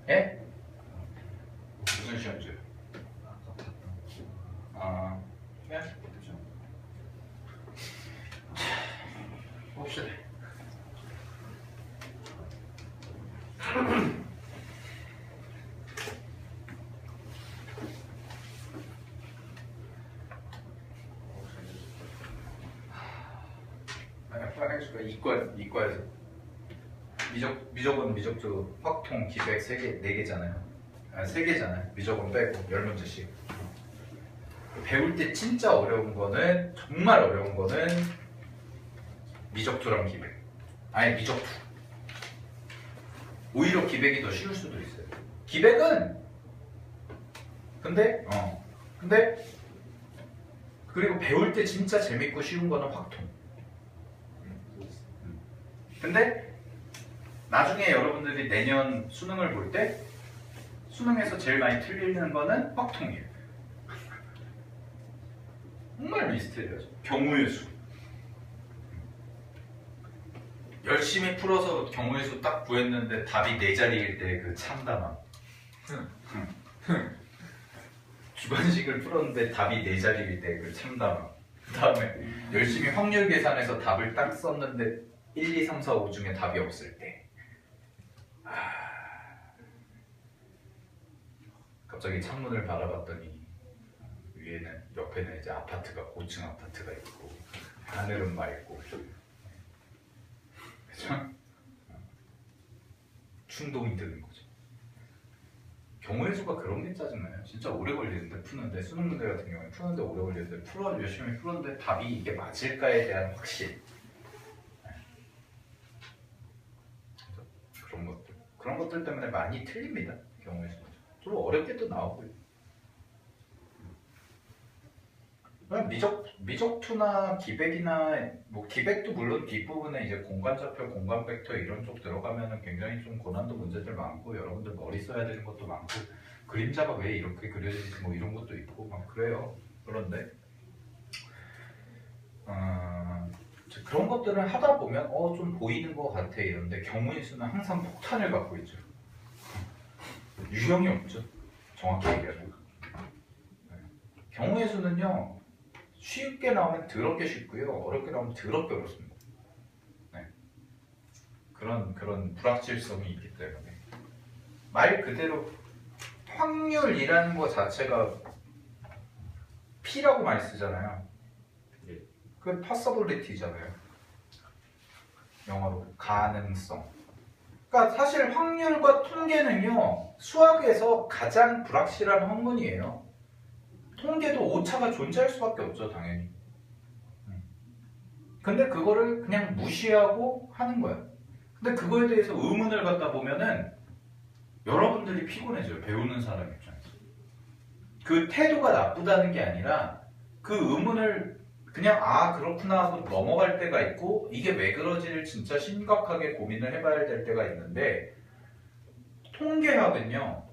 예? 무슨 시험지요? 네? 그렇죠. 봅시다. 이과에서 미적은 미적수 확통 기백 4개잖아요. 3개잖아요. 미적은 빼고 10문제씩. 배울 때 진짜 어려운 거는, 정말 어려운 거는 미적투랑 기백. 아니 미적투. 오히려 기백이 더 쉬울 수도 있어요. 기백은 근데 그리고 배울 때 진짜 재밌고 쉬운 거는 확통. 근데 나중에 여러분들이 내년 수능을 볼 때 수능에서 제일 많이 틀리는 거는 확통이에요. 정말 미스테리하죠. 경우의 수. 열심히 풀어서 경우의 수 딱 구했는데 답이 4자리일 때 그 참담함. 주관식을 풀었는데 답이 4자리일 때 그 참담함. 그 다음에 열심히 확률 계산해서 답을 딱 썼는데 1, 2, 3, 4, 5 중에 답이 없을 때. 갑자기 창문을 바라봤더니 옆에는 이제 아파트가, 고층 아파트가 있고 하늘은 맑고, 그죠? 충동이 드는 거죠. 경우의 수가 그런 게 짜증나요. 진짜 오래 걸리는데 푸는데, 수능 문제 같은 경우에 푸는데 오래 걸리는데 열심히 풀었는데 답이 이게 맞을까에 대한 확신. 그런 것들 때문에 많이 틀립니다. 경우의 수. 좀 어렵게도 나오고요. 미적투나 기백이나, 뭐 기백도 물론 뒷부분에 이제 공간좌표, 공간벡터 이런 쪽 들어가면은 굉장히 좀 고난도 문제들 많고, 여러분들 머리 써야 되는 것도 많고, 그림자가 왜 이렇게 그려지지 뭐 이런 것도 있고 막 그래요. 그런데 그런 것들을 하다 보면 좀 보이는 것 같아 이런데, 경우의 수는 항상 폭탄을 갖고 있죠. 유형이 없죠. 정확히 얘기하면. 경우의 수는요, 쉽게 나오면 더럽게 쉽고요, 어렵게 나오면 더럽게 어렵습니다. 네. 그런 불확실성이 있기 때문에 말 그대로 확률이라는 것 자체가 P라고 많이 쓰잖아요. 그 possibility잖아요. 영어로 가능성. 그러니까 사실 확률과 통계는요, 수학에서 가장 불확실한 학문이에요. 통계도 오차가 존재할 수밖에 없죠, 당연히. 근데 그거를 그냥 무시하고 하는 거야. 근데 그거에 대해서 의문을 갖다 보면은 여러분들이 피곤해져요, 배우는 사람 입장에서. 그 태도가 나쁘다는 게 아니라 그 의문을 그냥 그렇구나 하고 넘어갈 때가 있고, 이게 왜 그러지를 진짜 심각하게 고민을 해봐야 될 때가 있는데, 통계학은요,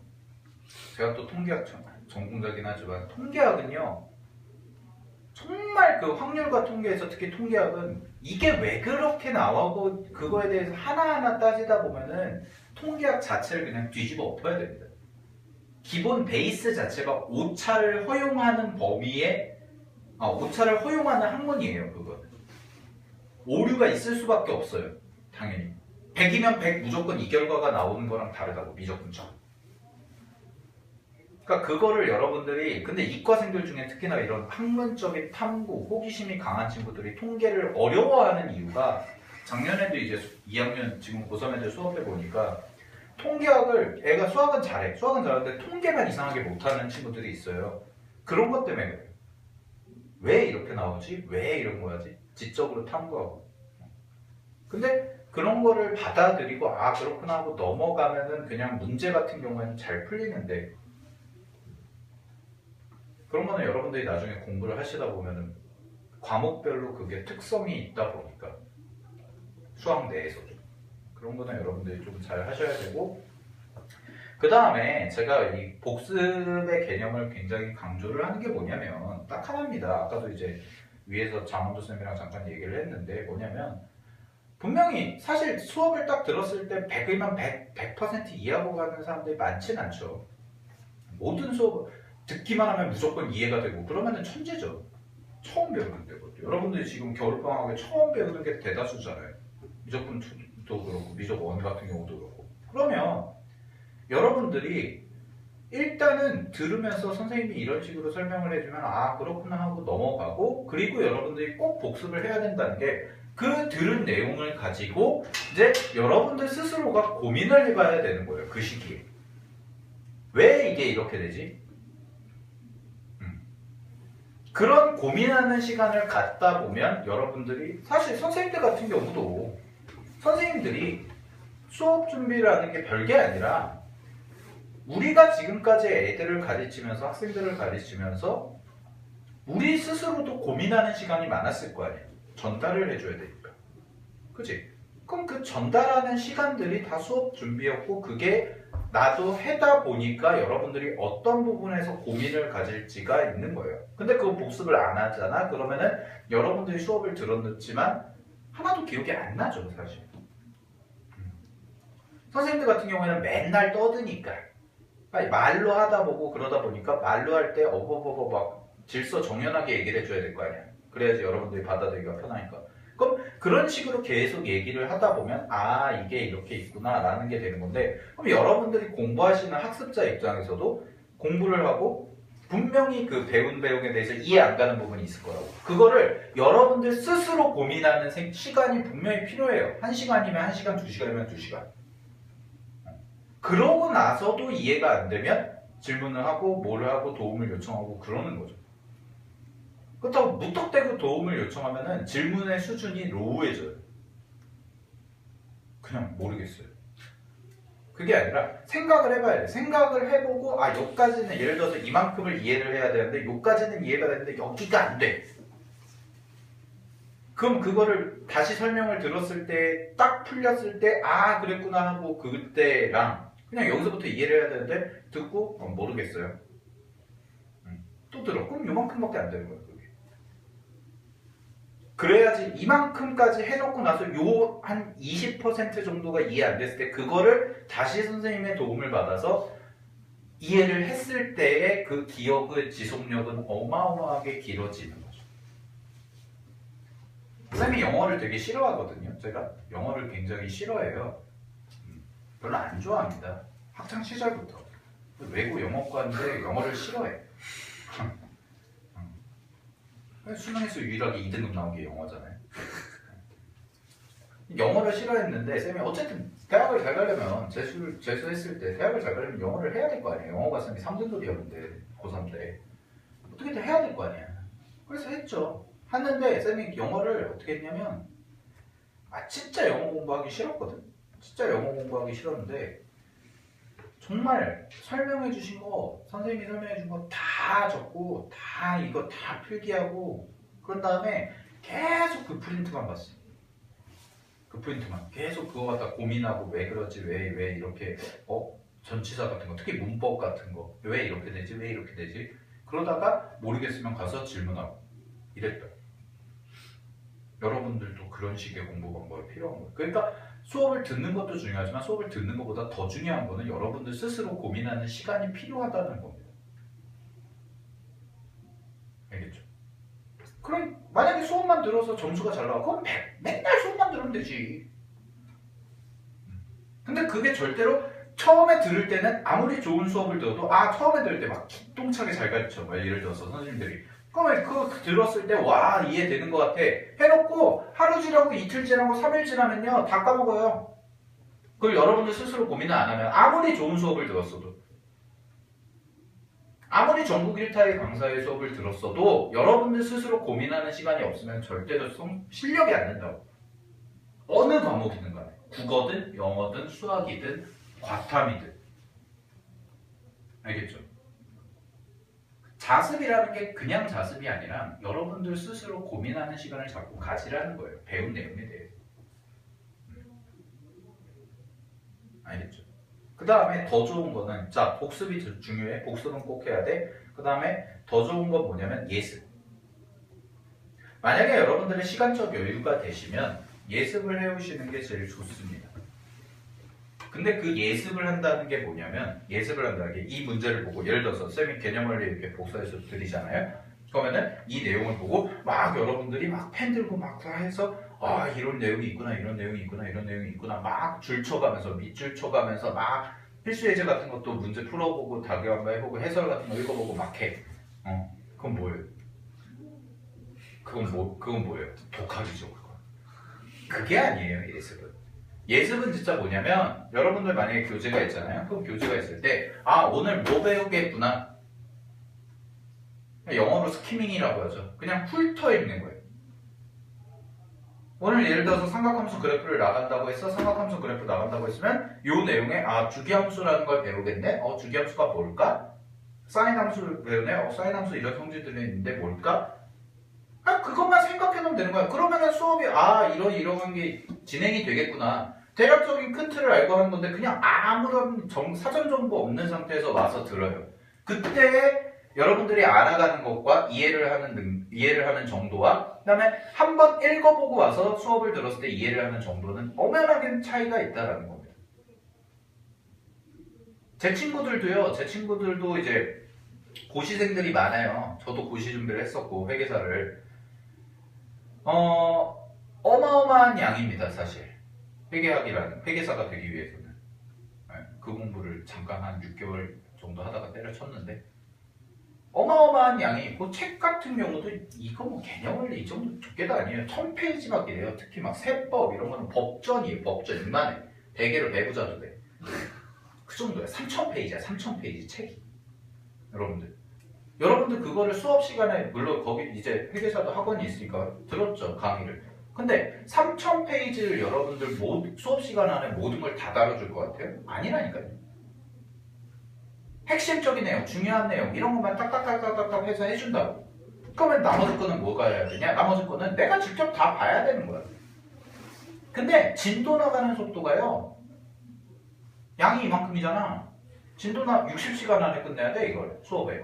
제가 또 통계학 전공자긴 하지만 통계학은요, 정말 그 확률과 통계에서 특히 통계학은 이게 왜 그렇게 나오고 그거에 대해서 하나하나 따지다 보면은 통계학 자체를 그냥 뒤집어 엎어야 됩니다. 기본 베이스 자체가 오차를 허용하는 범위에 오차를 허용하는 학문이에요. 그거는 오류가 있을 수밖에 없어요. 당연히 100이면 100 무조건 이 결과가 나오는 거랑 다르다고, 미적분처럼. 그러니까 그거를 여러분들이, 근데 이과생들 중에 특히나 이런 학문적인 탐구, 호기심이 강한 친구들이 통계를 어려워하는 이유가, 작년에도 이제 2학년 지금 고3 애들 수업해 보니까 통계학을, 애가 수학은 잘하는데 통계만 이상하게 못하는 친구들이 있어요. 그런 것 때문에 그래요. 왜 이렇게 나오지? 왜 이런 거야지? 지적으로 탐구하고. 근데 그런 거를 받아들이고 그렇구나 하고 넘어가면은 그냥 문제 같은 경우에는 잘 풀리는데, 그런 거는 여러분들이 나중에 공부를 하시다 보면은 과목별로 그게 특성이 있다 보니까 수학 내에서도 그런 거는 여러분들이 좀 잘 하셔야 되고, 그 다음에 제가 이 복습의 개념을 굉장히 강조를 하는 게 뭐냐면 딱 하나입니다. 아까도 이제 위에서 장원도 쌤이랑 잠깐 얘기를 했는데, 뭐냐면 분명히 사실 수업을 딱 들었을 때 100이면 100% 이해하고 가는 사람들이 많진 않죠. 모든 수업 듣기만 하면 무조건 이해가 되고 그러면은 천재죠. 처음 배우는 데거든요. 여러분들이 지금 겨울방학에 처음 배우는 게 대다수잖아요. 미적분 2도 그렇고 미적 1 같은 경우도 그렇고. 그러면 여러분들이 일단은 들으면서 선생님이 이런 식으로 설명을 해주면 아 그렇구나 하고 넘어가고, 그리고 여러분들이 꼭 복습을 해야 된다는 게 그 들은 내용을 가지고 이제 여러분들 스스로가 고민을 해봐야 되는 거예요. 그 시기에 왜 이게 이렇게 되지? 그런 고민하는 시간을 갖다 보면 여러분들이 사실 선생님들 같은 경우도 선생님들이 수업 준비라는 게 별게 아니라 우리가 지금까지 애들을 가르치면서 학생들을 가르치면서 우리 스스로도 고민하는 시간이 많았을 거 아니에요. 전달을 해줘야 되니까. 그치? 그럼 그 전달하는 시간들이 다 수업 준비였고 그게 나도 해다 보니까 여러분들이 어떤 부분에서 고민을 가질지가 있는 거예요. 근데 그거 복습을 안 하잖아? 그러면은 여러분들이 수업을 들었지만 하나도 기억이 안 나죠, 사실. 선생님들 같은 경우에는 맨날 떠드니까 말로 하다 보고 그러다 보니까 말로 할 때 어버버버 막 질서 정연하게 얘기를 해줘야 될 거 아니야. 그래야지 여러분들이 받아들이기가 편하니까. 그럼 그런 식으로 계속 얘기를 하다 보면 아 이게 이렇게 있구나 라는 게 되는 건데, 그럼 여러분들이 공부하시는 학습자 입장에서도 공부를 하고 분명히 그 배운 내용에 대해서 이해 안 가는 부분이 있을 거라고. 그거를 여러분들 스스로 고민하는 시간이 분명히 필요해요. 1시간이면 1시간, 2시간이면 2시간. 그러고 나서도 이해가 안 되면 질문을 하고 뭘 하고 도움을 요청하고 그러는 거죠. 그렇다고 무턱대고 도움을 요청하면 질문의 수준이 로우해져요. 그냥 모르겠어요. 그게 아니라 생각을 해봐야 돼. 생각을 해보고 아 여기까지는 예를 들어서 이만큼을 이해를 해야 되는데 여기까지는 이해가 되는데 여기가 안 돼. 그럼 그거를 다시 설명을 들었을 때 딱 풀렸을 때 아 그랬구나 하고 그때랑 그냥 여기서부터 이해를 해야 되는데 듣고 모르겠어요. 또 들어. 그럼 이만큼밖에 안 되는 거예요. 그래야지 이만큼까지 해놓고 나서 요 한 20% 정도가 이해 안 됐을 때 그거를 다시 선생님의 도움을 받아서 이해를 했을 때의 그 기억의 지속력은 어마어마하게 길어지는 거죠. 선생님이 영어를 되게 싫어하거든요. 제가 영어를 굉장히 싫어해요. 별로 안 좋아합니다. 학창 시절부터. 외고 영어과인데 영어를 싫어해. 수능에서 유일하게 2등급 나온 게 영어잖아요. 영어를 싫어했는데 쌤이 어쨌든 대학을 잘 가려면 재수했을 때 대학을 잘 가려면 영어를 해야 될 거 아니에요. 영어가 쌤이 3등급이었는데 고3 때 어떻게든 해야 될 거 아니야. 그래서 했죠. 했는데 쌤이 영어를 어떻게 했냐면 진짜 영어 공부하기 싫었거든. 진짜 영어 공부하기 싫었는데 정말 설명해 주신 거 선생님이 설명해 준 거 다 적고 다 이거 다 필기하고 그런 다음에 계속 그 프린트만 봤어요. 그 프린트만 계속 그거 갖다 고민하고 왜 그러지 왜 이렇게 전치사 같은 거 특히 문법 같은 거 왜 이렇게 되지 왜 이렇게 되지 그러다가 모르겠으면 가서 질문하고 이랬다. 여러분들도 그런 식의 공부 방법이 필요한 거예요. 그러니까 수업을 듣는 것도 중요하지만 수업을 듣는 것보다 더 중요한 거는 여러분들 스스로 고민하는 시간이 필요하다는 겁니다. 알겠죠? 그럼 만약에 수업만 들어서 점수가 잘 나와 그럼 맨날 수업만 들으면 되지. 근데 그게 절대로 처음에 들을 때는 아무리 좋은 수업을 들어도 처음에 들을 때 막 기똥차게 잘 가르쳐. 예를 들어서 선생님들이 그러면 그거 들었을 때 와 이해되는 것 같아 해놓고 하루 지나고 이틀 지나고 3일 지나면요 다 까먹어요. 그걸 여러분들 스스로 고민을 안 하면 아무리 좋은 수업을 들었어도 아무리 전국 1타의 강사의 수업을 들었어도 여러분들 스스로 고민하는 시간이 없으면 절대로 실력이 안 된다고. 어느 과목이든 간에 국어든 영어든 수학이든 과탐이든. 알겠죠? 자습이라는 게 그냥 자습이 아니라 여러분들 스스로 고민하는 시간을 자꾸 가지라는 거예요. 배운 내용에 대해서. 알겠죠? 그 다음에 더 좋은 거는 자 복습이 중요해. 복습은 꼭 해야 돼. 그 다음에 더 좋은 건 뭐냐면 예습. 만약에 여러분들의 시간적 여유가 되시면 예습을 해오시는 게 제일 좋습니다. 근데 그 예습을 한다는 게 뭐냐면, 예습을 한다는 게 이 문제를 보고, 예를 들어서 쌤이 개념원리 이렇게 복사해서 드리잖아요. 그러면은 이 내용을 보고 막 여러분들이 막 펜 들고 막 다 해서 아 이런 내용이 있구나, 이런 내용이 있구나, 이런 내용이 있구나 막 줄쳐가면서 밑줄 쳐가면서 막 필수 예제 같은 것도 문제 풀어보고 답변 해보고 해설 같은 거 읽어보고 막 해. 그건 뭐예요? 그건 뭐예요? 독학이죠. 그게 아니에요. 예습은 진짜 뭐냐면, 여러분들 만약에 교재가 있잖아요. 그럼 교재가 있을 때 오늘 뭐 배우겠구나, 영어로 스키밍이라고 하죠. 그냥 훑어 읽는 거예요. 오늘 예를 들어서 삼각함수 그래프를 나간다고 했어. 삼각함수 그래프 나간다고 했으면 이 내용에 주기함수라는 걸 배우겠네. 주기함수가 뭘까? 사인함수를 배우네. 사인함수 이런 성질들이 있는데 뭘까? 그것만 생각해놓으면 되는 거야. 그러면은 수업이 이런 게 진행이 되겠구나. 대략적인 큰 틀을 알고 하는 건데 그냥 아무런 사전 정보 없는 상태에서 와서 들어요. 그때 여러분들이 알아가는 것과 이해를 하는 정도와 그다음에 한번 읽어보고 와서 수업을 들었을 때 이해를 하는 정도는 엄연하게 차이가 있다라는 겁니다. 제 친구들도 이제 고시생들이 많아요. 저도 고시 준비를 했었고 회계사를 어마어마한 양입니다. 사실 회계사가 되기 위해서는 그 공부를 잠깐 한 6개월 정도 하다가 때려쳤는데 어마어마한 양이 책 같은 경우도 이거 뭐 개념원리 이 정도 두께도 아니에요. 1000페이지밖에 돼요. 특히 막 세법 이런 거는 법전이에요. 법전 이만해. 대개를 배부자도 돼. 그 정도야. 3000페이지야. 3000페이지 책이. 여러분들 그거를 수업 시간에 물론 거기 이제 회계사도 학원이 있으니까 들었죠. 강의를. 근데 3000페이지를 여러분들 수업 시간 안에 모든 걸 다 다뤄줄 것 같아요? 아니라니까요. 핵심적인 내용, 중요한 내용 이런 것만 딱딱딱딱딱 해서 해준다고. 그러면 나머지 거는 뭐가 해야 되냐? 나머지 거는 내가 직접 다 봐야 되는 거야. 근데 진도 나가는 속도가요. 양이 이만큼이잖아. 진도 60시간 안에 끝내야 돼 이걸 수업에.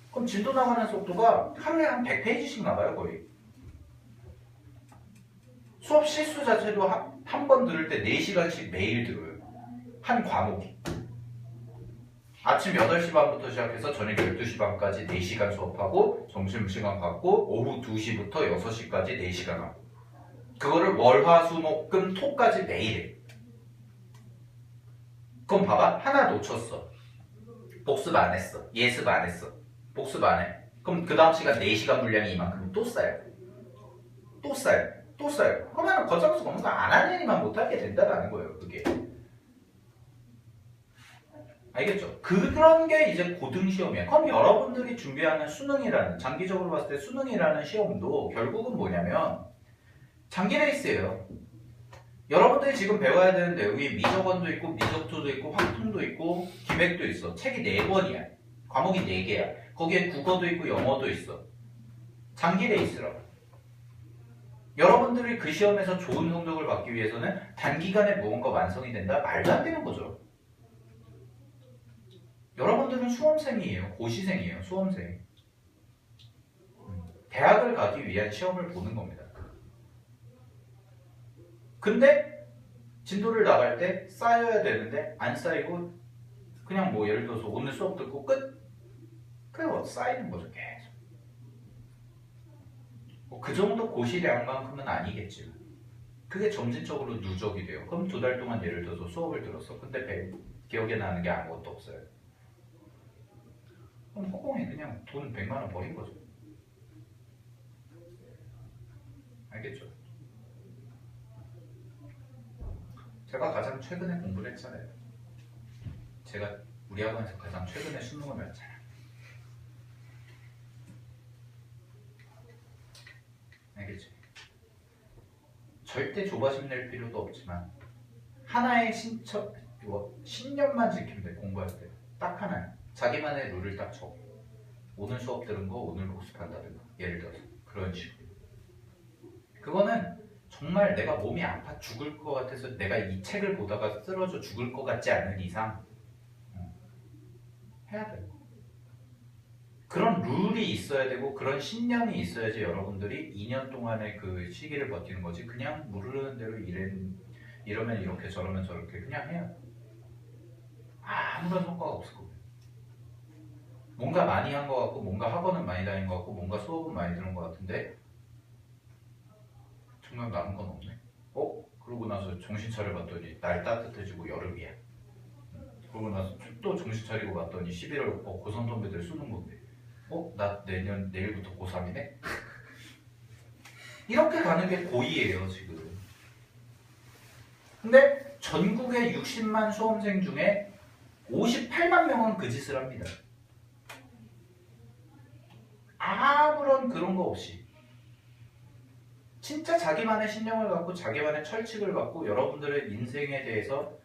그럼 진도 나가는 속도가 하루에 한 100페이지씩 나가요 거의. 수업 실수 자체도 한 번 들을 때 4시간씩 매일 들어요. 한 과목이. 아침 8시 반부터 시작해서 저녁 12시 반까지 4시간 수업하고 점심시간 갖고 오후 2시부터 6시까지 4시간 하고 그거를 월, 화, 수, 목, 금, 토까지 매일 해. 그럼 봐봐. 하나 놓쳤어. 복습 안 했어. 예습 안 했어. 복습 안 해. 그럼 그 다음 시간 4시간 분량이 이만큼 또 쌓여. 또 쌓여. 또 쌓여. 그러면 걷잡아서 공부 안 하는 애니만 못하게 된다는 거예요. 그게. 알겠죠? 그런 게 이제 고등시험이에요. 그럼 여러분들이 준비하는 수능이라는, 장기적으로 봤을 때 수능이라는 시험도 결국은 뭐냐면 장기 레이스예요. 여러분들이 지금 배워야 되는 내용이 미적원도 있고 미적투도 있고 확통도 있고 기맥도 있어. 책이 4권이야. 과목이 4개야. 거기에 국어도 있고 영어도 있어. 장기 레이스라고. 여러분들이 그 시험에서 좋은 성적을 받기 위해서는 단기간에 무언가 완성이 된다? 말도 안 되는 거죠. 여러분들은 수험생이에요. 고시생이에요. 수험생. 대학을 가기 위한 시험을 보는 겁니다. 근데 진도를 나갈 때 쌓여야 되는데 안 쌓이고 그냥 뭐 예를 들어서 오늘 수업 듣고 끝? 그냥 쌓이는 거죠. 계속. 그 정도 고시량만큼은 아니겠지만 그게 점진적으로 누적이 돼요. 그럼 2달 동안 예를 들어서 수업을 들었어. 근데 기억에 나는 게 아무것도 없어요. 그럼 허공에 그냥 돈 100만 원 버린 거죠. 알겠죠? 제가 가장 최근에 공부를 했잖아요. 제가 우리 학원에서 가장 최근에 수능을 봤잖아요. 알겠죠? 절대 조바심 낼 필요도 없지만 하나의 신념만 지키면 돼. 공부할 때. 딱 하나야. 자기만의 룰을 딱 적어. 오늘 수업 들은 거 오늘 복습한다든가. 예를 들어서 그런 식으로. 그거는 정말 내가 몸이 아파 죽을 것 같아서 내가 이 책을 보다가 쓰러져 죽을 것 같지 않은 이상 해야 돼. 그런 룰이 있어야 되고 그런 신념이 있어야지 여러분들이 2년 동안의 그 시기를 버티는 거지. 그냥 물 흐르는 대로 이러면 이렇게 저러면 저렇게 그냥 해요. 아무런 성과가 없을 거예요. 뭔가 많이 한 거 같고 뭔가 학원은 많이 다닌 거 같고 뭔가 수업은 많이 들은 거 같은데 정말 남은 건 없네. 그러고 나서 정신 차려봤더니 날 따뜻해지고 여름이야. 그러고 나서 또 정신 차리고 봤더니 11월 고3 선배들 수능 건데 나 내일부터 고3이네? 이렇게 가는 게 고이예요 지금. 근데 전국의 60만 수험생 중에 58만 명은 그 짓을 합니다. 아무런 그런 거 없이 진짜 자기만의 신념을 갖고 자기만의 철칙을 갖고 여러분들의 인생에 대해서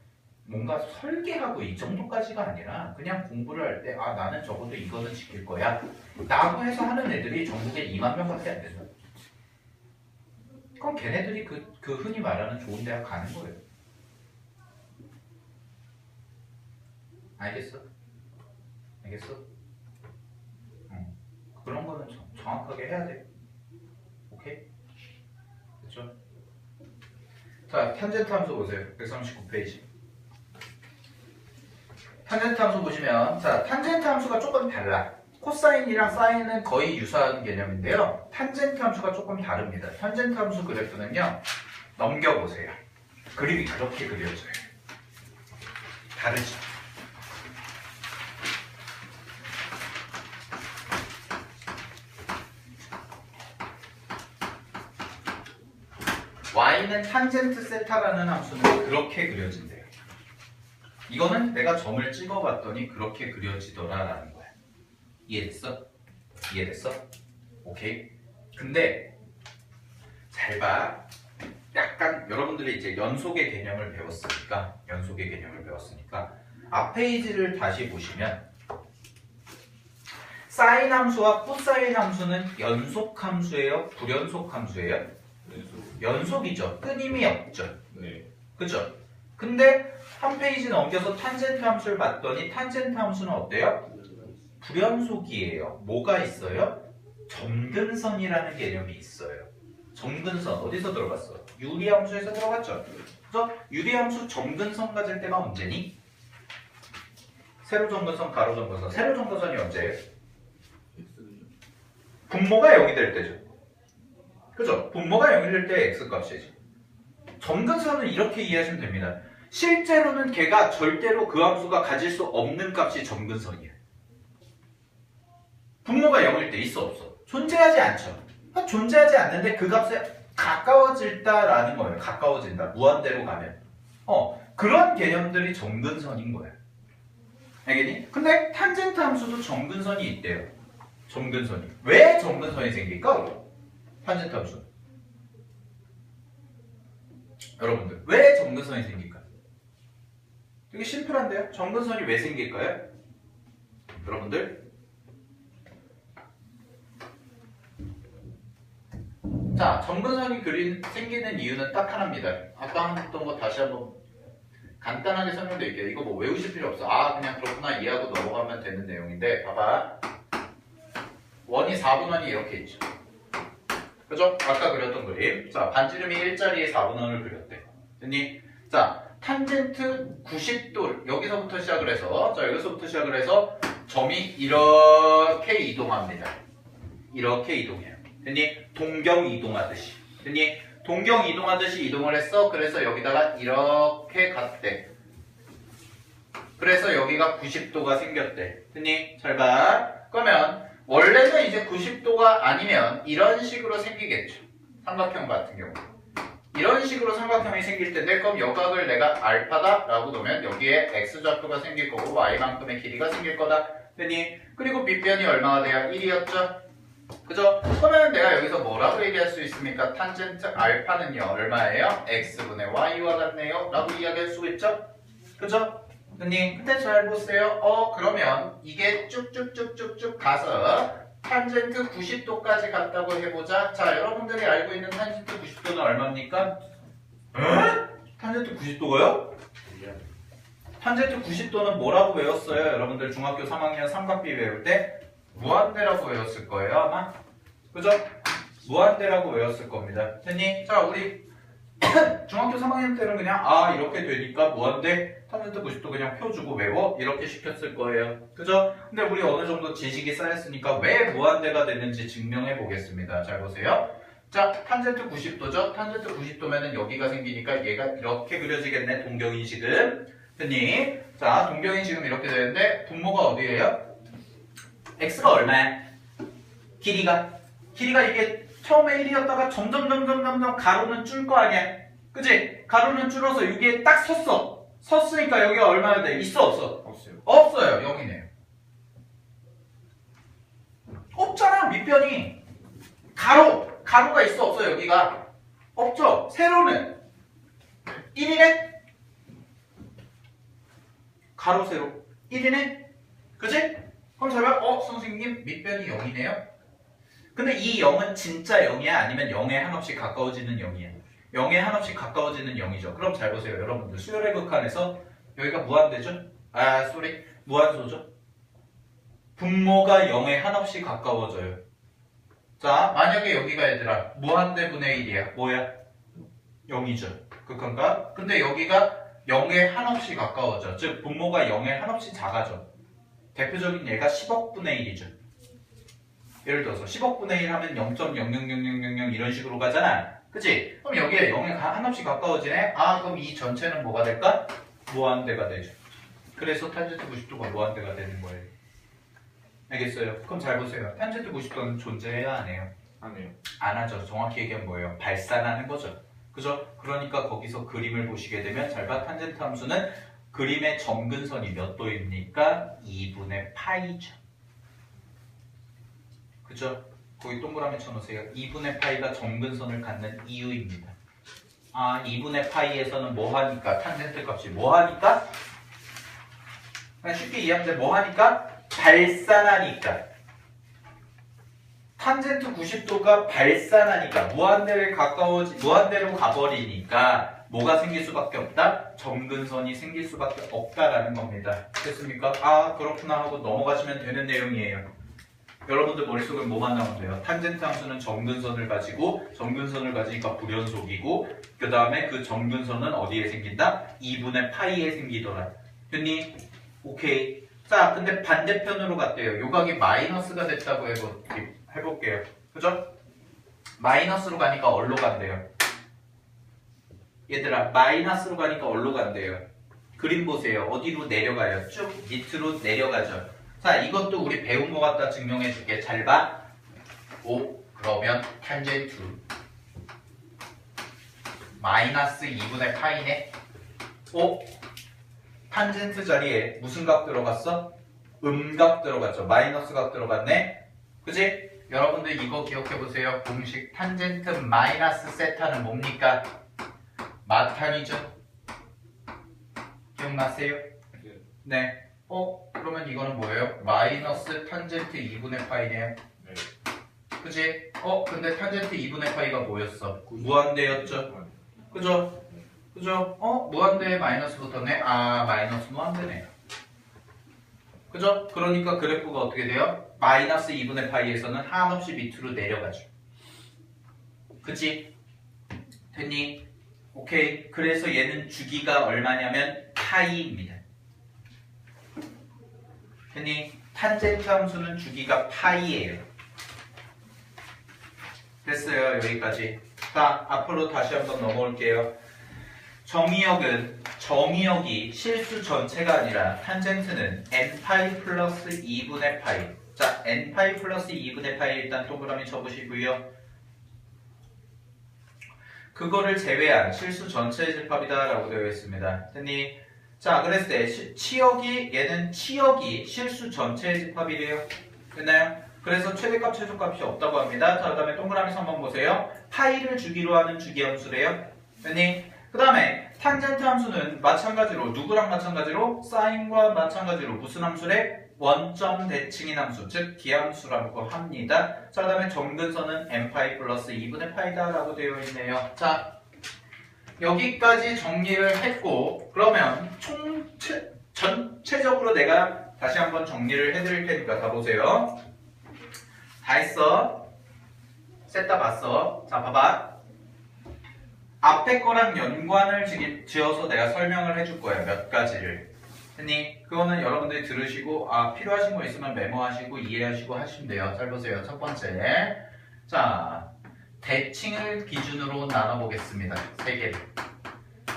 뭔가 설계하고 이 정도까지가 아니라 그냥 공부를 할 때 나는 적어도 이거는 지킬 거야 라고 해서 하는 애들이 전국에 2만 명밖에 안 돼서 그럼 걔네들이 그 흔히 말하는 좋은 대학 가는 거예요. 알겠어? 그런 거는 정확하게 해야 돼. 오케이? 됐죠? 자, 탄젠트 함수 보세요. 139페이지. 탄젠트 함수 보시면 자, 탄젠트 함수가 조금 달라. 코사인이랑 사인은 거의 유사한 개념인데요. 탄젠트 함수가 조금 다릅니다. 탄젠트 함수 그래프는요. 넘겨보세요. 그림이 그렇게 그려져요. 다르죠? y는 탄젠트 세타라는 함수는 그렇게 그려진대요. 이거는 내가 점을 찍어봤더니 그렇게 그려지더라라는 거야. 이해됐어? 오케이? 근데 잘 봐. 약간 여러분들이 이제 연속의 개념을 배웠으니까 앞 페이지를 다시 보시면 사인 함수와 코사인 함수는 연속 함수예요? 불연속 함수예요? 연속이죠. 끊임이 없죠. 네. 그죠? 근데 한 페이지 넘겨서 탄젠트 함수를 봤더니 탄젠트 함수는 어때요? 불연속이에요. 뭐가 있어요? 점근선이라는 개념이 있어요. 점근선 어디서 들어봤어? 유리함수에서 들어봤죠. 그래서 유리함수 점근선 가질 때가 언제니? 세로점근선, 가로점근선. 세로점근선이 언제예요? 분모가 0이 될 때죠. 그죠? 분모가 0이 될 때 x값이지. 점근선은 이렇게 이해하시면 됩니다. 실제로는 걔가 절대로 그 함수가 가질 수 없는 값이 점근선이에요. 분모가 0일 때 있어 없어? 존재하지 않죠. 존재하지 않는데 그 값에 가까워질다라는 거예요. 가까워진다. 무한대로 가면. 그런 개념들이 점근선인 거예요. 알겠니? 근데 탄젠트 함수도 점근선이 있대요. 점근선이. 왜 점근선이 생길까? 탄젠트 함수. 여러분들 왜 점근선이 생길까요? 되게 심플한데요? 점근선이 왜 생길까요? 여러분들 자, 점근선이 생기는 이유는 딱 하나입니다. 아까 했던 거 다시 한번 간단하게 설명드릴게요. 이거 뭐 외우실 필요 없어. 그냥 그렇구나 이해하고 넘어가면 되는 내용인데 봐봐. 원이 4분원이 이렇게 있죠. 그죠? 아까 그렸던 그림. 자, 반지름이 1짜리에 4분원을 그렸대. 됐니? 자, 탄젠트 90도 여기서부터 시작을 해서 점이 이렇게 이동합니다. 이렇게 이동해요. 됐니? 동경 이동하듯이. 됐니? 동경 이동하듯이 이동을 했어. 그래서 여기다가 이렇게 갔대. 그래서 여기가 90도가 생겼대. 됐니? 잘 봐. 그러면 원래는 이제 90도가 아니면 이런 식으로 생기겠죠. 삼각형 같은 경우. 이런 식으로 삼각형이 생길 텐데 그럼 여각을 내가 알파다 라고 놓으면 여기에 x좌표가 생길 거고 y만큼의 길이가 생길 거다. 됐니? 그리고 밑변이 얼마가 돼야 1이었죠? 그죠? 그러면 내가 여기서 뭐라고 얘기할 수 있습니까? 탄젠트 알파는요 얼마예요? x분의 y와 같네요 라고 이야기할 수 있죠? 그죠? 근데 잘 보세요. 그러면 이게 쭉쭉쭉쭉쭉 가서 탄젠트 90도까지 갔다고 해보자. 자, 여러분들이 알고 있는 탄젠트 90도는 얼마입니까? 탄젠트 90도가요? 탄젠트 90도는 뭐라고 외웠어요? 여러분들 중학교 3학년 삼각비 외울 때 무한대라고 외웠을 거예요 아마. 그죠? 무한대라고 외웠을 겁니다. 됐니? 자 우리 중학교 3학년 때는 그냥 이렇게 되니까 무한대 탄젠트 90도 그냥 펴주고 외워 이렇게 시켰을 거예요. 그죠? 근데 우리 어느 정도 지식이 쌓였으니까 왜 무한대가 됐는지 증명해 보겠습니다. 잘 보세요. 자 탄젠트 90도죠? 탄젠트 90도면은 여기가 생기니까 얘가 이렇게 그려지겠네. 동경인식은. 됐니? 자 동경인식은 이렇게 되는데 분모가 어디예요? x가 얼마야? 길이가 이게 처음에 1이었다가 점점 가로는 줄 거 아니야. 그치? 가로는 줄어서 여기에 딱 섰으니까 여기가 얼마나 돼? 있어 없어? 없어요. 0이네요. 없잖아 밑변이. 가로가 있어 없어? 여기가 없죠? 세로는 1이네? 가로 세로 1이네? 그치? 그럼 잘 봐. 선생님 밑변이 0이네요? 근데 이 0은 진짜 0이야? 아니면 0에 한없이 가까워지는 0이야? 0에 한없이 가까워지는 0이죠. 그럼 잘 보세요. 여러분들 수열의 극한에서 여기가 무한대죠? 무한소죠? 분모가 0에 한없이 가까워져요. 자 만약에 여기가 얘들아 무한대분의 1이야. 뭐야? 0이죠. 극한가? 근데 여기가 0에 한없이 가까워져. 즉 분모가 0에 한없이 작아져. 대표적인 예가 10억 분의 1이죠. 예를 들어서 10억 분의 1 하면 0.0000000 이런 식으로 가잖아. 그치? 그럼 여기에 0에 한없이 가까워지네? 그럼 이 전체는 뭐가 될까? 무한대가 되죠. 그래서 탄젠트 90도가 무한대가 되는 거예요. 알겠어요? 그럼 잘 보세요. 탄젠트 90도는 존재해야 안 해요? 안 해요. 안 하죠. 정확히 얘기하면 뭐예요? 발산하는 거죠. 그죠? 그러니까 거기서 그림을 보시게 되면 잘 봐. 탄젠트 함수는 그림의 점근선이 몇 도입니까? 2분의 파이죠. 그죠? 거기 동그라미 쳐놓으세요. 2분의 파이가 점근선을 갖는 이유입니다. 2분의 파이에서는 뭐하니까? 탄젠트 값이 뭐하니까? 그냥 쉽게 이해하면 돼. 뭐하니까? 발산하니까. 탄젠트 90도가 발산하니까 무한대로 가버리니까 뭐가 생길 수밖에 없다? 점근선이 생길 수밖에 없다라는 겁니다. 됐습니까? 그렇구나 하고 넘어가시면 되는 내용이에요. 여러분들 머릿속에 뭐만 나오면 돼요? 탄젠트 함수는 점근선을 가지니까 불연속이고 그 다음에 그 점근선은 어디에 생긴다? 2분의 파이에 생기더라. 됐니? 오케이. 자, 근데 반대편으로 갔대요. 요각이 마이너스가 됐다고 해볼게요. 그죠? 마이너스로 가니까 얼로 간대요. 얘들아, 마이너스로 가니까 얼로 간대요. 그림 보세요. 어디로 내려가요? 쭉 밑으로 내려가죠. 자, 이것도 우리 배운 것 같다 증명해 줄게. 잘 봐. 그러면 탄젠트 마이너스 2분의 파이네. 탄젠트 자리에 무슨 각 들어갔어? 음각 들어갔죠. 마이너스 각 들어갔네. 그치? 여러분들 이거 기억해 보세요. 공식 탄젠트 마이너스 세타는 뭡니까? 마탄이죠. 기억나세요? 네. 그러면 이거는 뭐예요? 마이너스 탄젠트 2분의 파이네요. 네. 그치? 근데 탄젠트 2분의 파이가 뭐였어? 무한대였죠? 그죠? 그죠? 무한대에 마이너스 붙었네? 마이너스 무한대네. 그죠? 그러니까 그래프가 어떻게 돼요? 마이너스 2분의 파이에서는 한없이 밑으로 내려가죠. 그치? 됐니? 오케이. 그래서 얘는 주기가 얼마냐면 파이입니다. 됐니? 탄젠트 함수는 주기가 파이예요. 됐어요. 여기까지. 자, 앞으로 다시 한번 넘어올게요. 정의역이 실수 전체가 아니라 탄젠트는 n파이 플러스 2분의 파이. 자, n파이 플러스 2분의 파이 일단 동그라미 쳐보시고요. 그거를 제외한 실수 전체의 집합이다 라고 되어 있습니다. 됐니? 자, 그랬을 때 얘는 치역이 실수 전체의 집합이래요. 됐나요? 그래서 최대값, 최소값이 없다고 합니다. 자, 그 다음에 동그라미 한번 보세요. 파이를 주기로 하는 주기함수래요. 됐니? 그 다음에 탄젠트 함수는 마찬가지로 누구랑 마찬가지로? 사인과 마찬가지로 무슨 함수래? 원점 대칭인 함수, 즉 기함수라고 합니다. 자, 그 다음에 점근선은 n파이 플러스 2분의 파이다 라고 되어 있네요. 자, 여기까지 정리를 했고 그러면 전체적으로 내가 다시 한번 정리를 해드릴 테니까 다 보세요. 다 했어. 셋 다 봤어. 자, 봐봐. 앞에 거랑 연관을 지어서 내가 설명을 해줄 거야. 몇 가지를. 했니? 그거는 여러분들이 들으시고 필요하신 거 있으면 메모하시고 이해하시고 하시면 돼요. 잘 보세요. 첫 번째. 자, 대칭을 기준으로 나눠보겠습니다. 세 개를.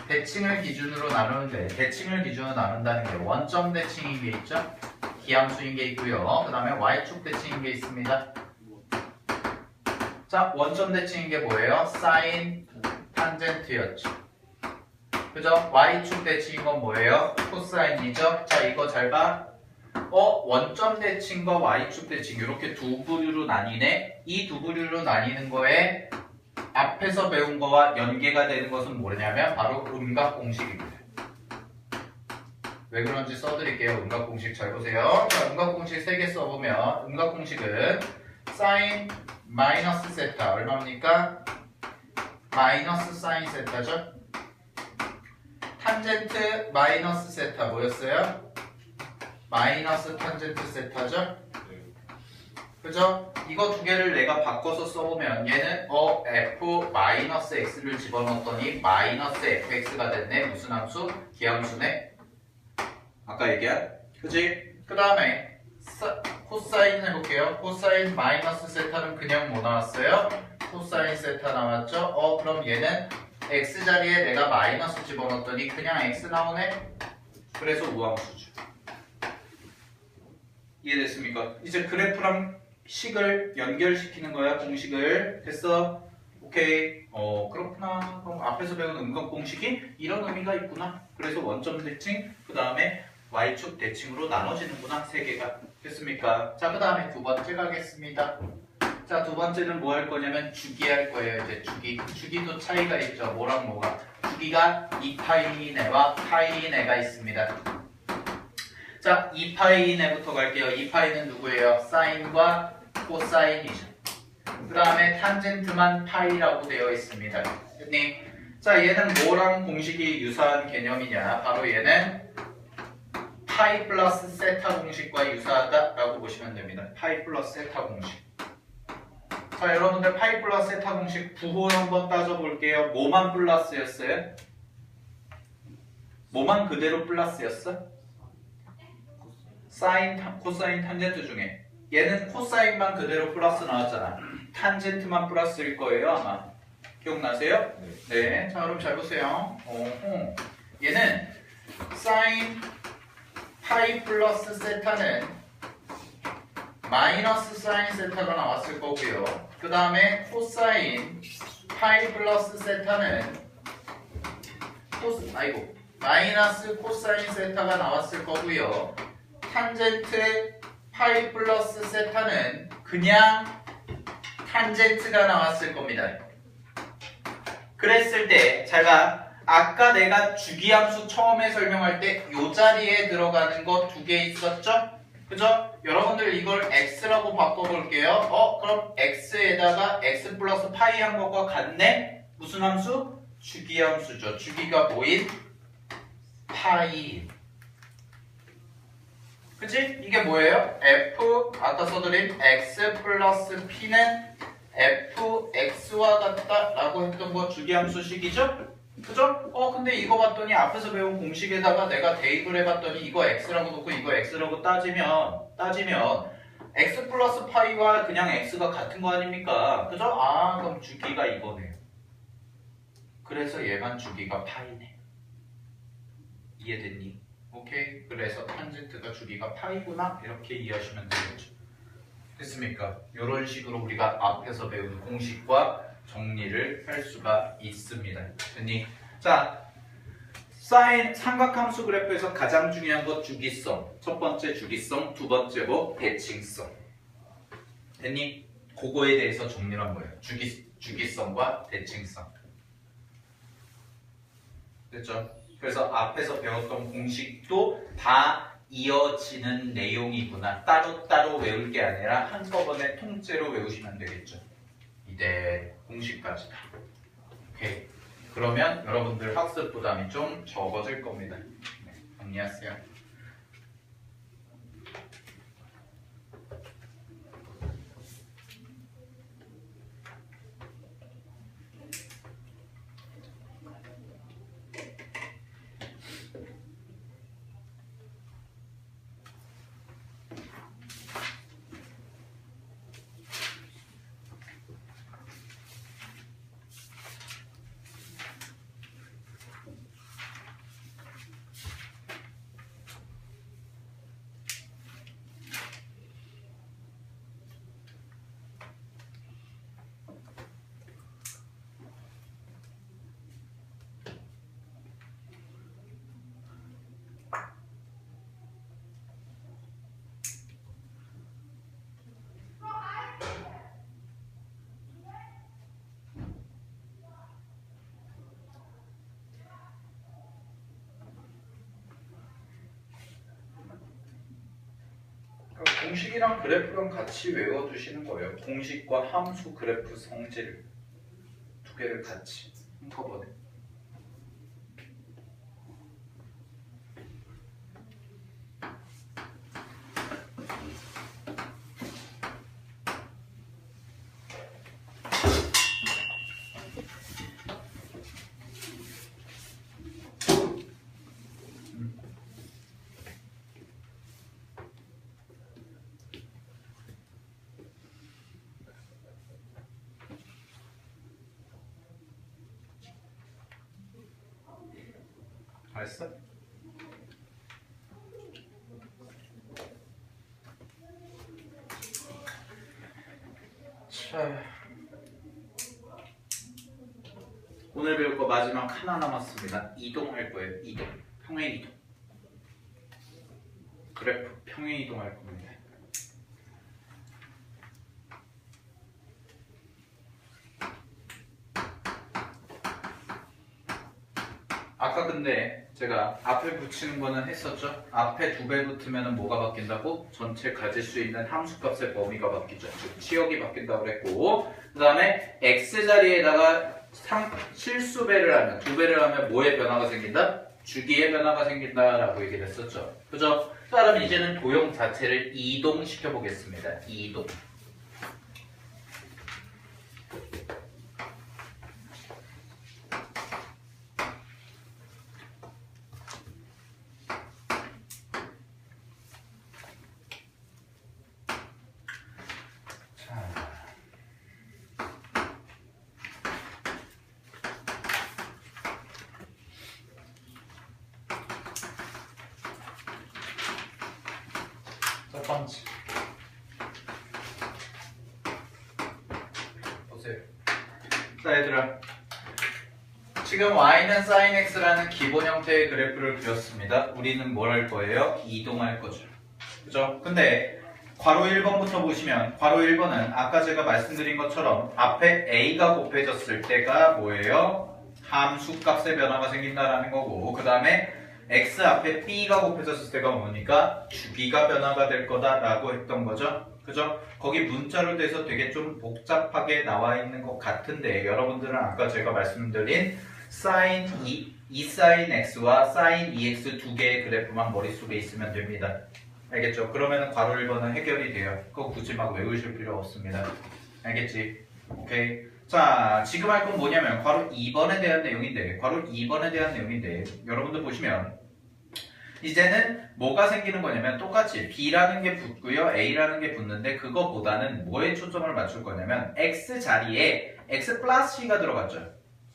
대칭을 기준으로 나누는데 대칭을 기준으로 나눈다는 게 원점 대칭인 게 있죠? 기함수인 게 있고요. 그 다음에 y축 대칭인 게 있습니다. 자, 원점 대칭인 게 뭐예요? 사인 탄젠트였죠. 그죠? y축 대칭인 건 뭐예요? 코사인이죠? 자, 이거 잘 봐. 원점 대칭과 y축 대칭 이렇게 두 부류로 나뉘네. 이 두 부류로 나뉘는 거에 앞에서 배운 거와 연계가 되는 것은 뭐냐면 바로 음각공식입니다. 왜 그런지 써드릴게요. 음각공식 잘 보세요. 자, 음각공식 3개 써보면 음각공식은 사인 마이너스 세타 얼마입니까? 마이너스 사인 세타죠. 탄젠트 마이너스 세타 뭐였어요? 마이너스 탄젠트 세타죠. 그죠? 이거 두 개를 내가 바꿔서 써보면 얘는 f 마이너스 x를 집어넣었더니 마이너스 fx가 됐네. 무슨 함수? 기함수네. 아까 얘기한 그지? 그 다음에 코사인 해볼게요. 코사인 마이너스 세타는 그냥 뭐 나왔어요? 코사인 세타 나왔죠? 그럼 얘는 x 자리에 내가 마이너스 집어넣었더니 그냥 x 나오네? 그래서 우함수죠. 이해됐습니까? 이제 그래프랑 식을 연결시키는 거야. 공식을. 됐어? 오케이. 그렇구나. 그럼 앞에서 배운 음각공식이 이런 의미가 있구나. 그래서 원점 대칭, 그 다음에 y축 대칭으로 나눠지는구나. 세 개가. 됐습니까? 자, 그 다음에 두 번째 가겠습니다. 자, 두 번째는 뭐 할 거냐면 주기 할 거예요. 이제 주기. 주기도 차이가 있죠. 뭐랑 뭐가. 주기가 2파이네와 파이네가 있습니다. 자, 2파이네부터 갈게요. 2파이는 누구예요? 사인과 코사인이죠. 그 다음에 탄젠트만 파이라고 되어 있습니다. 됐니? 자, 얘는 뭐랑 공식이 유사한 개념이냐? 바로 얘는 파이 플러스 세타 공식과 유사하다라고 보시면 됩니다. 파이 플러스 세타 공식. 자, 여러분들 파이 플러스 세타 공식 부호 한번 따져볼게요. 뭐만 플러스였어요? 뭐만 그대로 플러스였어? 사인, 코사인, 탄젠트 중에 얘는 코사인만 그대로 플러스 나왔잖아. 탄젠트만 플러스일 거예요 아마. 기억나세요? 네. 자, 그럼 잘 보세요. 얘는 사인 파이 플러스 세타는 마이너스 사인 세타가 나왔을 거고요. 그 다음에 코사인 파이 플러스 세타는 마이너스 코사인 세타가 나왔을 거고요. 탄젠트 파이 플러스 세타는 그냥 탄젠트가 나왔을 겁니다. 그랬을 때 제가 아까 내가 주기함수 처음에 설명할 때 이 자리에 들어가는 거 두 개 있었죠? 그죠? 여러분들 이걸 x라고 바꿔볼게요. 그럼 x에다가 x 플러스 파이 한 것과 같네? 무슨 함수? 주기함수죠. 주기가 뭐인? 파이. 그치? 이게 뭐예요? f 아까 써드린 x 플러스 p는 fx와 같다 라고 했던 거 주기함수식이죠? 그죠? 근데 이거 봤더니 앞에서 배운 공식에다가 내가 대입을 해봤더니 이거 x라고 놓고 이거 x라고 따지면 x 플러스 파이와 그냥 x가 같은 거 아닙니까? 그죠? 그럼 주기가 이거네요. 그래서 얘만 주기가 파이네. 이해됐니? 오케이. 그래서 탄젠트가 주기가 파이구나. 이렇게 이해하시면 되겠죠. 됐습니까? 이런 식으로 우리가 앞에서 배운 공식과 정리를 할 수가 있습니다. 됐니? 자, 사인 삼각함수 그래프에서 가장 중요한 것 주기성. 첫 번째 주기성, 두 번째 뭐 대칭성. 됐니? 그거에 대해서 정리를 한 거예요. 주기성과 대칭성. 됐죠? 그래서 앞에서 배웠던 공식도 다 이어지는 내용이구나. 따로따로 외울 게 아니라 한꺼번에 통째로 외우시면 되겠죠. 이대 공식까지 다. 오케이. 그러면 여러분들 학습 부담이 좀 적어질 겁니다. 네, 정리하세요. 공식이랑 그래프랑 같이 외워두시는 거예요. 공식과 함수, 그래프, 성질 두 개를 같이 한꺼번에. 알았어? 자, 오늘 배울 거 마지막 하나 남았습니다. 이동할 거예요. 이동. 평행 이동. 그래프 평행 이동할 겁니다. 아까 근데 제가 앞에 붙이는 거는 했었죠? 앞에 2배 붙으면 뭐가 바뀐다고? 전체 가질 수 있는 함수값의 범위가 바뀌죠. 즉 치역이 바뀐다고 그랬고, 그 다음에 x자리에다가 실수배를 하면, 2배를 하면 뭐의 변화가 생긴다? 주기의 변화가 생긴다라고 얘기를 했었죠. 그죠? 그럼 이제는 도형 자체를 이동시켜 보겠습니다. 이동. 첫 번째. 보세요. 자, 얘들아. 지금 y는 sin x라는 기본 형태의 그래프를 그렸습니다. 우리는 뭘 할 거예요? 이동할 거죠. 그죠? 근데 괄호 1번부터 보시면 괄호 1번은 아까 제가 말씀드린 것처럼 앞에 a가 곱해졌을 때가 뭐예요? 함수값의 변화가 생긴다라는 거고, 그 다음에 x 앞에 b가 곱해졌을 때가 뭡니까? 주기가 변화가 될 거다라고 했던 거죠. 그죠? 거기 문자로 돼서 되게 좀 복잡하게 나와 있는 것 같은데, 여러분들은 아까 제가 말씀드린 sin 2 sin x와 sin 2x 두 개의 그래프만 머릿속에 있으면 됩니다. 알겠죠? 그러면 괄호 1번은 해결이 돼요. 그거 굳이 막 외우실 필요 없습니다. 알겠지? 오케이. 자, 지금 할 건 뭐냐면 괄호 2번에 대한 내용인데, 괄호 2번에 대한 내용인데, 여러분들 보시면 이제는 뭐가 생기는 거냐면 똑같이 b라는 게 붙고요, a라는 게 붙는데, 그거보다는 뭐에 초점을 맞출 거냐면 x 자리에 x 플러스 c가 들어갔죠.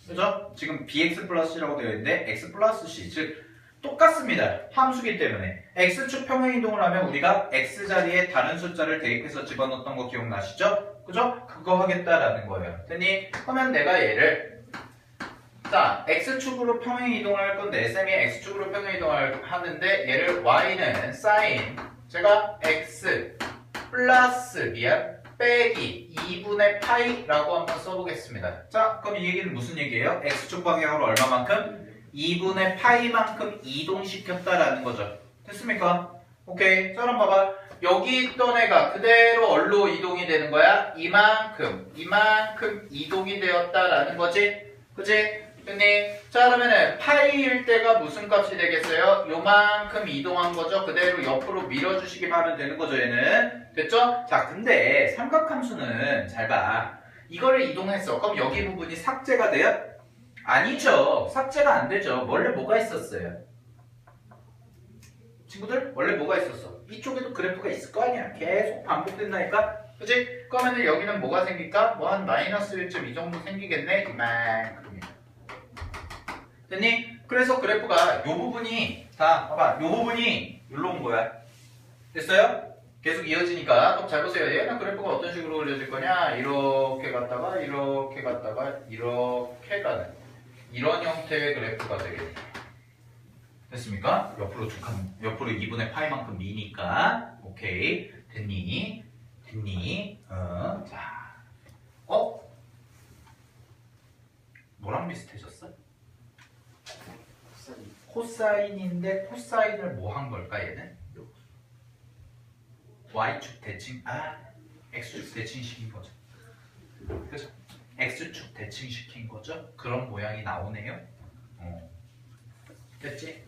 그죠? 지금 bx 플러스 c라고 되어 있는데 x 플러스 c, 즉 똑같습니다. 함수기 때문에 x축 평행 이동을 하면 우리가 x 자리에 다른 숫자를 대입해서 집어넣었던 거 기억나시죠? 그죠? 그거 하겠다라는 거예요. 됐니? 그러면 내가 얘를, 자, x축으로 평행 이동을 할 건데 쌤이 x축으로 평행 이동을 하는데 얘를 y는 sin, 제가 x 플러스 빼기 2분의 파이라고 한번 써보겠습니다. 자, 그럼 이 얘기는 무슨 얘기예요? x축 방향으로 얼마만큼? 2분의 파이만큼 이동시켰다라는 거죠. 됐습니까? 오케이. 자, 그럼 봐봐. 여기 있던 애가 그대로 어디로 이동이 되는 거야? 이만큼 이동이 되었다라는 거지? 그치? 됐니? 자, 그러면은 파이일 때가 무슨 값이 되겠어요? 요만큼 이동한 거죠? 그대로 옆으로 밀어주시기만 하면 되는 거죠, 얘는. 됐죠? 자, 근데 삼각함수는 잘 봐. 이거를 이동했어. 그럼 여기 부분이 삭제가 돼요? 아니죠. 삭제가 안 되죠. 원래 뭐가 있었어요? 친구들? 원래 뭐가 있었어? 이쪽에도 그래프가 있을 거 아니야. 계속 반복된다니까? 그치? 그러면 여기는 뭐가 생길까? 뭐 한 마이너스 1점 이 정도 생기겠네? 이만큼이야. 됐니? 그래서 그래프가 요 부분이, 다 봐봐. 요 부분이 여기로 온 거야. 됐어요? 계속 이어지니까 또 잘 보세요. 얘는 그래프가 어떤 식으로 그려질 거냐? 이렇게 갔다가 이렇게 갔다가 이렇게 가는 이런 형태의 그래프가 되겠네. 됐습니까? 옆으로 2분의 파이만큼 미니까. 오케이. 됐니? 자. 뭐랑 비슷해졌어? 코사인인데 코사인을 뭐 한 걸까 얘는? y축 대칭 x축 대칭시킨 거죠. 그죠? x축 대칭시킨 거죠. 그런 모양이 나오네요. 됐지?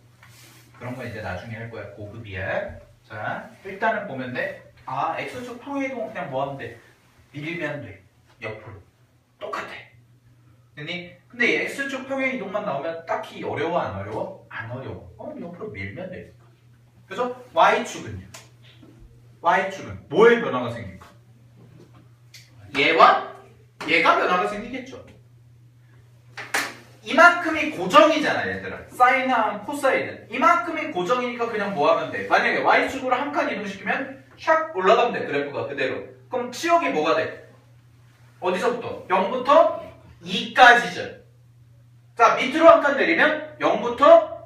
그런 거 이제 나중에 할 거야. 고급이야. 자, 일단은 보면 돼. x축 평행이동 그냥 뭐 하면 돼? 밀면 돼. 옆으로. 똑같아. 됐니? 근데 이 x축 평행이동만 나오면 딱히 어려워 안 어려워? 안 어려워. 옆으로 밀면 돼. 그래서 y축은요? y축은 뭐의 변화가 생길까? 얘와 얘가 변화가 생기겠죠. 이만큼이 고정이잖아 얘들아. 사인하고 코사인은 이만큼이 고정이니까 그냥 뭐 하면 돼? 만약에 y축으로 한 칸 이동시키면 샥 올라가면 돼. 그래프가 그대로. 그럼 치역이 뭐가 돼? 어디서부터? 0부터 2까지죠. 자, 밑으로 한 칸 내리면 0부터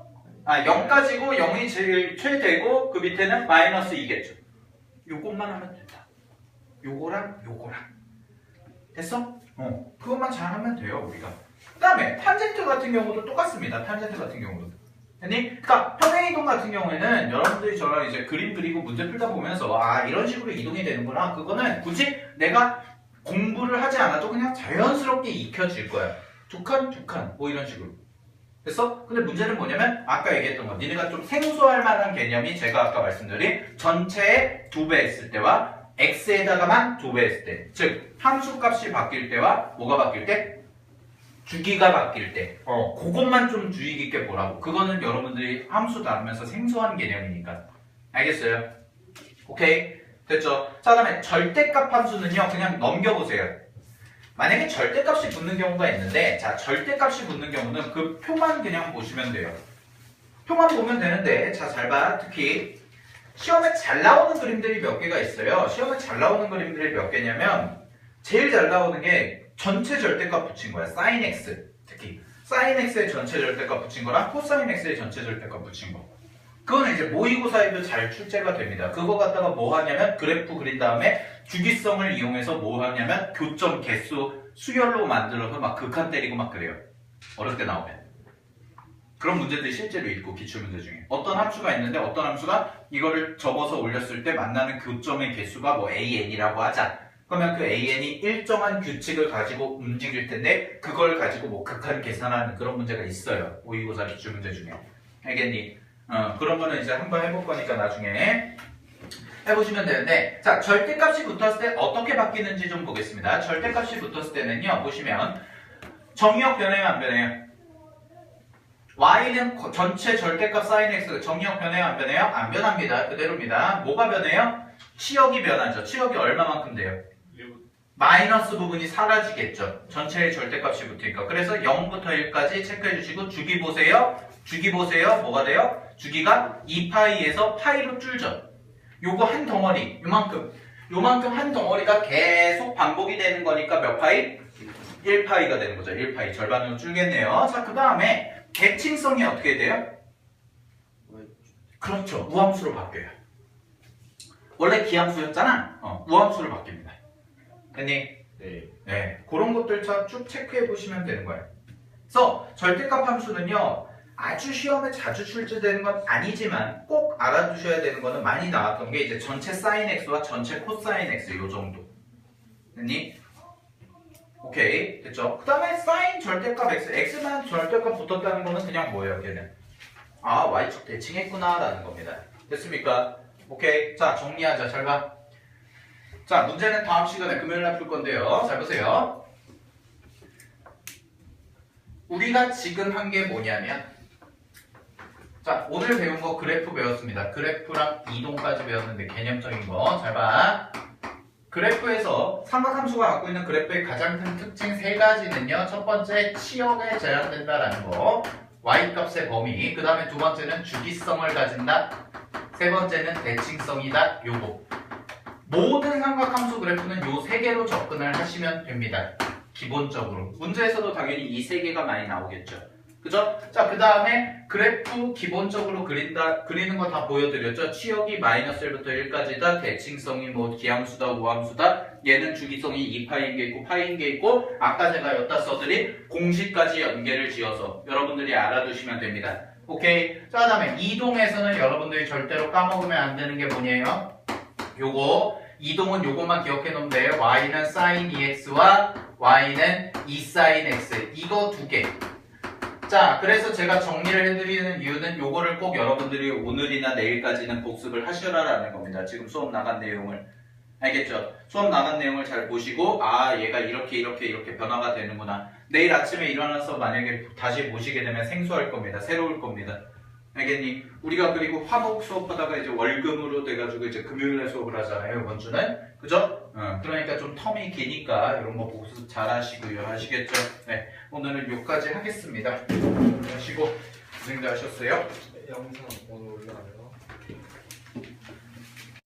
0까지고 0이 제일 최대고 그 밑에는 마이너스 2겠죠. 요것만 하면 된다. 요거랑 요거랑. 됐어? 그것만 잘하면 돼요, 우리가. 그 다음에 탄젠트 같은 경우도 똑같습니다. 탄젠트 같은 경우도. 됐니? 그러니까 평행이동 같은 경우에는 여러분들이 저랑 이제 그림 그리고 문제 풀다 보면서 이런 식으로 이동이 되는구나. 그거는 굳이 내가 공부를 하지 않아도 그냥 자연스럽게 익혀질 거야. 두 칸, 두 칸, 뭐 이런 식으로. 됐어? 근데 문제는 뭐냐면 아까 얘기했던 거 니네가 좀 생소할 만한 개념이 제가 아까 말씀드린 전체의 2배 했을 때와 x에다가만 2배 했을 때, 즉 함수값이 바뀔 때와 뭐가 바뀔 때? 주기가 바뀔 때. 그것만 좀 주의 깊게 보라고. 그거는 여러분들이 함수 다루면서 생소한 개념이니까. 알겠어요? 오케이? 됐죠? 자, 다음에 절대값 함수는요, 그냥 넘겨보세요. 만약에 절대값이 붙는 경우가 있는데, 자, 절대값이 붙는 경우는 그 표만 그냥 보시면 돼요. 표만 보면 되는데, 자, 잘 봐. 특히 시험에 잘 나오는 그림들이 몇 개가 있어요. 시험에 잘 나오는 그림들이 몇 개냐면 제일 잘 나오는 게 전체 절대값 붙인 거야. sin x. 특히 sin x의 전체 절대값 붙인 거랑 코사인 x의 전체 절대값 붙인 거. 그거는 이제 모의고사에도 잘 출제가 됩니다. 그거 갖다가 뭐 하냐면 그래프 그린 다음에 주기성을 이용해서 뭐 하냐면 교점 개수 수열로 만들어서 막 극한 때리고 막 그래요. 어렵게 나오면. 그런 문제들이 실제로 있고 기출문제 중에 어떤 함수가 있는데 어떤 함수가 이거를 접어서 올렸을 때 만나는 교점의 개수가 뭐 AN이라고 하자. 그러면 그 AN이 일정한 규칙을 가지고 움직일 텐데 그걸 가지고 뭐 극한 계산하는 그런 문제가 있어요. 모의고사 기출문제 중에. 알겠니? 그런 거는 이제 한번 해볼 거니까 나중에 해보시면 되는데, 자, 절대값이 붙었을 때 어떻게 바뀌는지 좀 보겠습니다. 절대값이 붙었을 때는요, 보시면 정의역 변해요, 안 변해요? y는 전체 절대값 sin x 정의역 변해요, 안 변해요? 안 변합니다. 그대로입니다. 뭐가 변해요? 치역이 변하죠. 치역이 얼마만큼 돼요? 마이너스 부분이 사라지겠죠. 전체의 절대값이 붙으니까. 그래서 0부터 1까지 체크해 주시고 주기 보세요. 주기 보세요. 뭐가 돼요? 주기가 2파이에서 파이로 줄죠. 요거 한 덩어리, 요만큼 한 덩어리가 계속 반복이 되는 거니까 몇 파이? 1파이가 되는 거죠. 1파이. 절반으로 줄겠네요. 자, 그 다음에 대칭성이 어떻게 돼요? 그렇죠. 우함수로 바뀌어요. 원래 기함수였잖아. 우함수로 바뀝니다. 됐니? 네. 그런 것들 쭉 체크해 보시면 되는 거예요. 그래서 절대값 함수는요, 아주 시험에 자주 출제되는 건 아니지만 꼭 알아두셔야 되는 거는 많이 나왔던 게 이제 전체 sin x와 전체 코사인 x 요 정도. 됐니? 오케이. 됐죠? 그 다음에 sin 절대값 x. x만 절대값 붙었다는 거는 그냥 뭐예요, 걔는? y축 대칭했구나 라는 겁니다. 됐습니까? 오케이. 자, 정리하자. 잘 봐. 자, 문제는 다음 시간에 금요일날 풀 건데요. 잘 보세요. 우리가 지금 한 게 뭐냐면, 자, 오늘 배운 거 그래프 배웠습니다. 그래프랑 이동까지 배웠는데 개념적인 거. 잘 봐. 그래프에서 삼각함수가 갖고 있는 그래프의 가장 큰 특징 세 가지는요. 첫 번째, 치역에 제한된다라는 거. y값의 범위. 그 다음에 두 번째는 주기성을 가진다. 세 번째는 대칭성이다. 요거. 모든 삼각함수 그래프는 요 세 개로 접근을 하시면 됩니다. 기본적으로. 문제에서도 당연히 이 세 개가 많이 나오겠죠. 그죠? 자, 그 다음에 그래프 기본적으로 그리는 거 다 보여드렸죠? 치역이 마이너스 1부터 1까지다. 대칭성이 뭐 기함수다, 우함수다. 얘는 주기성이 2파인 게 있고 파인 게 있고 아까 제가 여기다 써드린 공식까지 연계를 지어서 여러분들이 알아두시면 됩니다. 오케이? 자, 그 다음에 이동에서는 여러분들이 절대로 까먹으면 안 되는 게 뭐냐면 요거 이동은 요것만 기억해 놓으면 돼요. y는 sin 2x와 y는 2 sin x. 이거 두 개. 자, 그래서 제가 정리를 해드리는 이유는 요거를 꼭 여러분들이 오늘이나 내일까지는 복습을 하셔라라는 겁니다. 지금 수업 나간 내용을. 알겠죠? 수업 나간 내용을 잘 보시고 아 얘가 이렇게 변화가 되는구나. 내일 아침에 일어나서 만약에 다시 보시게 되면 생소할 겁니다. 새로울 겁니다. 알겠니? 우리가 그리고 화목 수업하다가 이제 월금으로 돼가지고 이제 금요일에 수업을 하잖아요. 이번 주는. 그죠? 그러니까 좀 텀이 기니까 이런 거 복습 잘 하시고요. 아시겠죠? 네. 오늘은 여기까지 하겠습니다. 하시고 고생들 하셨어요. 영상 오늘 올라가요.